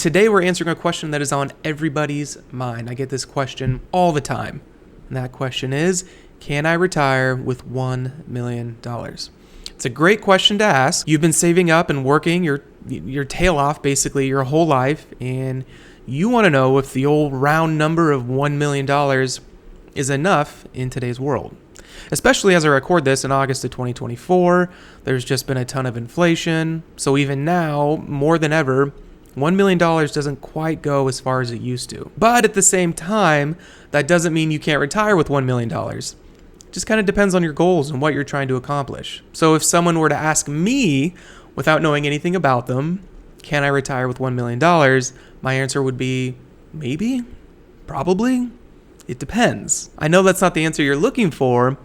Today we're answering a question that is on everybody's mind. I get this question all the time. And that question is, can I retire with $1 million? It's a great question to ask. You've been saving up and working your tail off basically your whole life, and you want to know if the old round number of $1 million is enough in today's world. Especially as I record this in August of 2024, there's just been a ton of inflation. So even now, more than ever, $1 million doesn't quite go as far as it used to. But at the same time, that doesn't mean you can't retire with $1 million. Just kind of depends on your goals and what you're trying to accomplish. So if someone were to ask me, without knowing anything about them, can I retire with $1 million? My answer would be maybe, probably. It depends. I know that's not the answer you're looking for,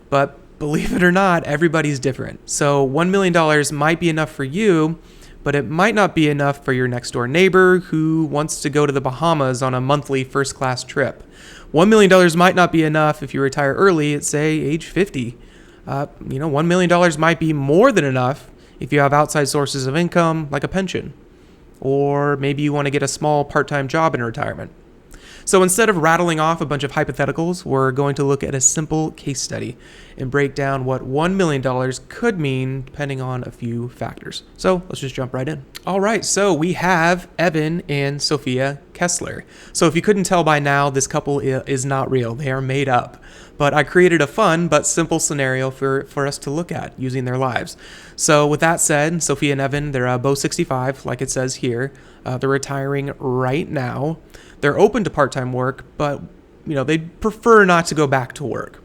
but believe it or not, everybody's different. So $1 million might be enough for you, but it might not be enough for your next door neighbor who wants to go to the Bahamas on a monthly first class trip. $1 million might not be enough if you retire early at, say, age 50. $1 million might be more than enough if you have outside sources of income like a pension. Or maybe you want to get a small part-time job in retirement. So instead of rattling off a bunch of hypotheticals, we're going to look at a simple case study and break down what $1 million could mean depending on a few factors. So let's just jump right in. All right, so we have Evan and Sophia Kessler. So if you couldn't tell by now, this couple is not real. They are made up. But I created a fun but simple scenario for us to look at using their lives. So with that said, Sophia and Evan, they're both 65, like it says here. They're retiring right now. They're open to part-time work, but they'd prefer not to go back to work.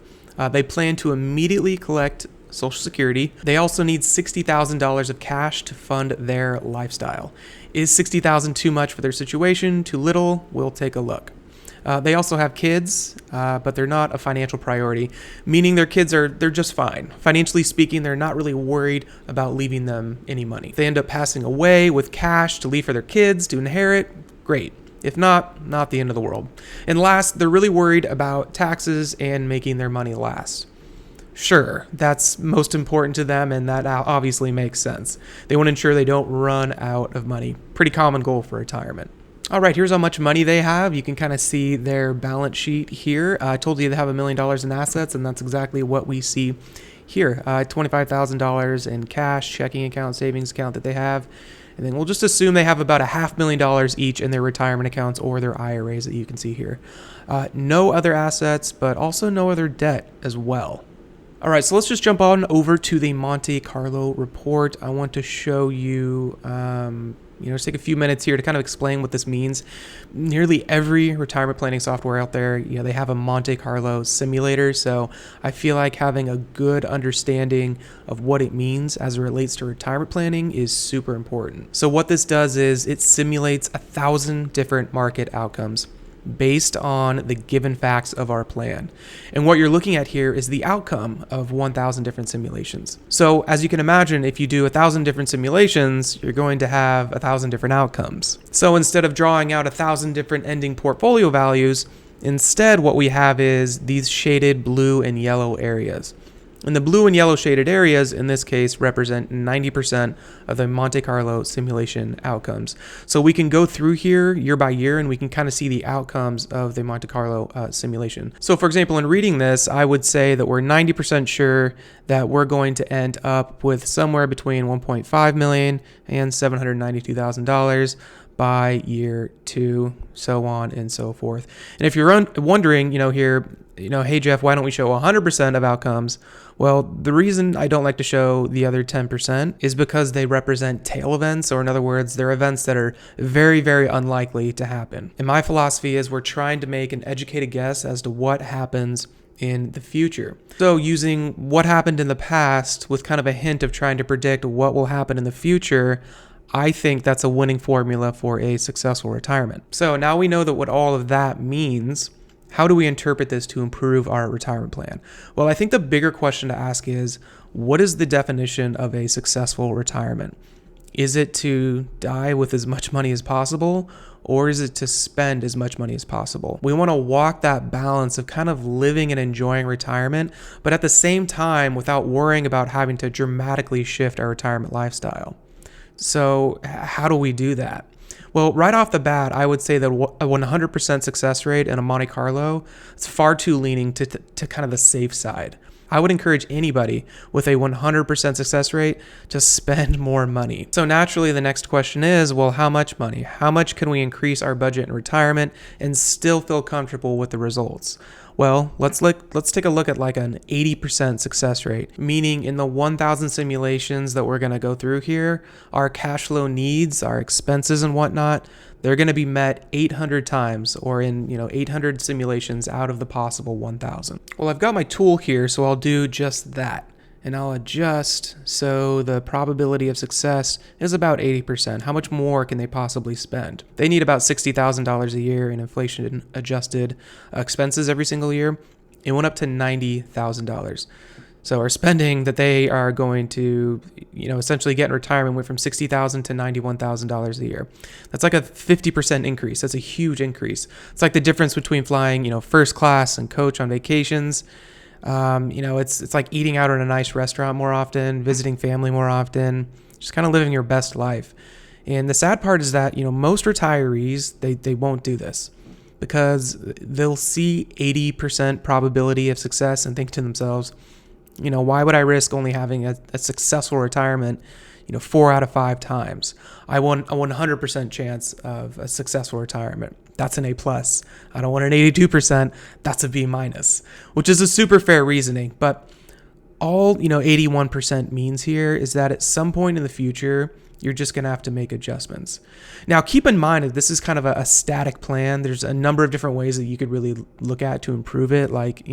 They plan to immediately collect Social Security. They also need $60,000 of cash to fund their lifestyle. Is $60,000 too much for their situation? Too little? We'll take a look. They also have kids, but they're not a financial priority, meaning their kids they're just fine. Financially speaking, they're not really worried about leaving them any money. If they end up passing away with cash to leave for their kids to inherit, great. If not, not the end of the world. And last, they're really worried about taxes and making their money last. Sure, that's most important to them, and that obviously makes sense. They want to ensure they don't run out of money. Pretty common goal for retirement. All right, here's how much money they have. You can kind of see their balance sheet here. I told you they have $1 million in assets, and that's exactly what we see here. $25,000 in cash, checking account, savings account that they have. And then we'll just assume they have about $500,000 each in their retirement accounts or their IRAs that you can see here. No other assets, but also no other debt as well. All right, so let's just jump on over to the Monte Carlo report. I want to show you, just take a few minutes here to kind of explain what this means. Nearly every retirement planning software out there, they have a Monte Carlo simulator. So I feel like having a good understanding of what it means as it relates to retirement planning is super important. So what this does is it simulates 1,000 different market outcomes based on the given facts of our plan. And what you're looking at here is the outcome of 1,000 different simulations. So as you can imagine, if you do 1,000 different simulations, you're going to have 1,000 different outcomes. So instead of drawing out 1,000 different ending portfolio values, instead what we have is these shaded blue and yellow areas. And the blue and yellow shaded areas, in this case, represent 90% of the Monte Carlo simulation outcomes. So we can go through here year by year and we can kind of see the outcomes of the Monte Carlo simulation. So for example, in reading this, I would say that we're 90% sure that we're going to end up with somewhere between $1.5 million and $792,000 by year 2, so on and so forth. And if you're wondering, hey Jeff, why don't we show 100% of outcomes? Well, the reason I don't like to show the other 10% is because they represent tail events, or in other words, they're events that are very, very unlikely to happen. And my philosophy is we're trying to make an educated guess as to what happens in the future. So using what happened in the past with kind of a hint of trying to predict what will happen in the future, I think that's a winning formula for a successful retirement. So now we know that what all of that means. How do we interpret this to improve our retirement plan? Well, I think the bigger question to ask is, what is the definition of a successful retirement? Is it to die with as much money as possible, or is it to spend as much money as possible? We want to walk that balance of kind of living and enjoying retirement, but at the same time, without worrying about having to dramatically shift our retirement lifestyle. So how do we do that? Well, right off the bat, I would say that a 100% success rate in a Monte Carlo is far too leaning to kind of the safe side. I would encourage anybody with a 100% success rate to spend more money. So naturally, the next question is, well, how much money? How much can we increase our budget in retirement and still feel comfortable with the results? Well, let's take a look at like an 80% success rate, meaning in the 1,000 simulations that we're going to go through here, our cash flow needs, our expenses and whatnot, they're going to be met 800 times, or in 800 simulations out of the possible 1,000. Well, I've got my tool here, so I'll do just that. And I'll adjust so the probability of success is about 80%. How much more can they possibly spend? They need about $60,000 a year in inflation adjusted expenses every single year. It went up to $90,000. So our spending that they are going to, essentially get in retirement went from $60,000 to $91,000 a year. That's like a 50% increase. That's a huge increase. It's like the difference between flying, first class and coach on vacations. It's like eating out at a nice restaurant more often, visiting family more often, just kind of living your best life. And the sad part is that, most retirees, they won't do this because they'll see 80% probability of success and think to themselves, why would I risk only having a successful retirement, 4 out of 5 times? I want a 100% chance of a successful retirement. That's an A+. I don't want an 82%. That's a B-, which is a super fair reasoning. But all, 81% means here is that at some point in the future, you're just going to have to make adjustments. Now, keep in mind that this is kind of a static plan. There's a number of different ways that you could really look at to improve it, like,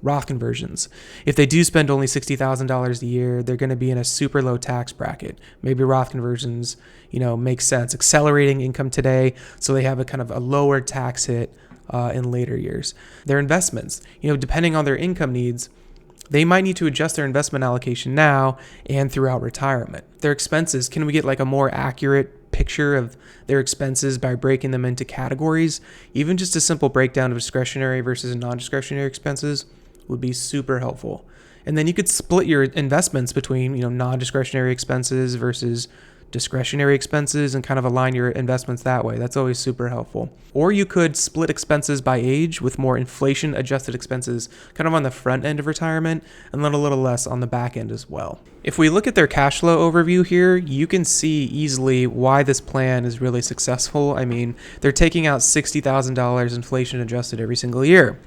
Roth conversions. If they do spend only $60,000 a year, they're going to be in a super low tax bracket. Maybe Roth conversions, make sense. Accelerating income today so they have a kind of a lower tax hit in later years. Their investments, depending on their income needs, they might need to adjust their investment allocation now and throughout retirement. Their expenses, can we get like a more accurate picture of their expenses by breaking them into categories? Even just a simple breakdown of discretionary versus non-discretionary expenses would be super helpful. And then you could split your investments between, non-discretionary expenses versus discretionary expenses and kind of align your investments that way. That's always super helpful. Or you could split expenses by age with more inflation adjusted expenses kind of on the front end of retirement and then a little less on the back end as well. If we look at their cash flow overview here, you can see easily why this plan is really successful. I mean, they're taking out $60,000 inflation adjusted every single year.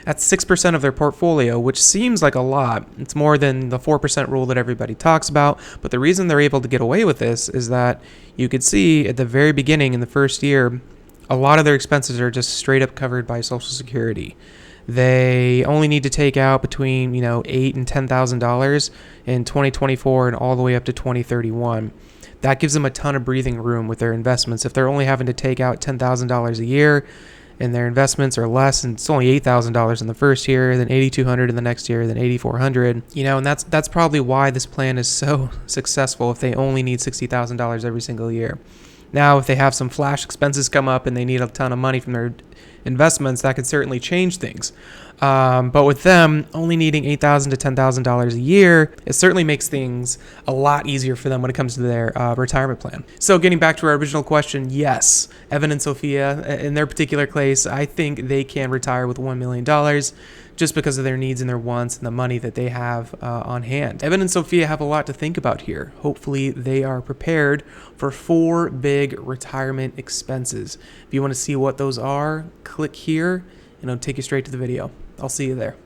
That's 6% of their portfolio, which seems like a lot. It's more than the 4% rule that everybody talks about. But the reason they're able to get away with this is that you could see at the very beginning in the first year, a lot of their expenses are just straight up covered by Social Security. They only need to take out between, $8,000 and $10,000 in 2024 and all the way up to 2031. That gives them a ton of breathing room with their investments. If they're only having to take out $10,000 a year and their investments are less, and it's only $8,000 in the first year, then $8,200 in the next year, then $8,400, and that's probably why this plan is so successful if they only need $60,000 every single year. Now, if they have some flash expenses come up and they need a ton of money from their investments, that could certainly change things. But with them only needing $8,000 to $10,000 a year, it certainly makes things a lot easier for them when it comes to their retirement plan. So getting back to our original question, yes, Evan and Sophia, in their particular case, I think they can retire with $1 million just because of their needs and their wants and the money that they have on hand. Evan and Sophia have a lot to think about here. Hopefully they are prepared for 4 big retirement expenses. If you want to see what those are, click here and it'll take you straight to the video. I'll see you there.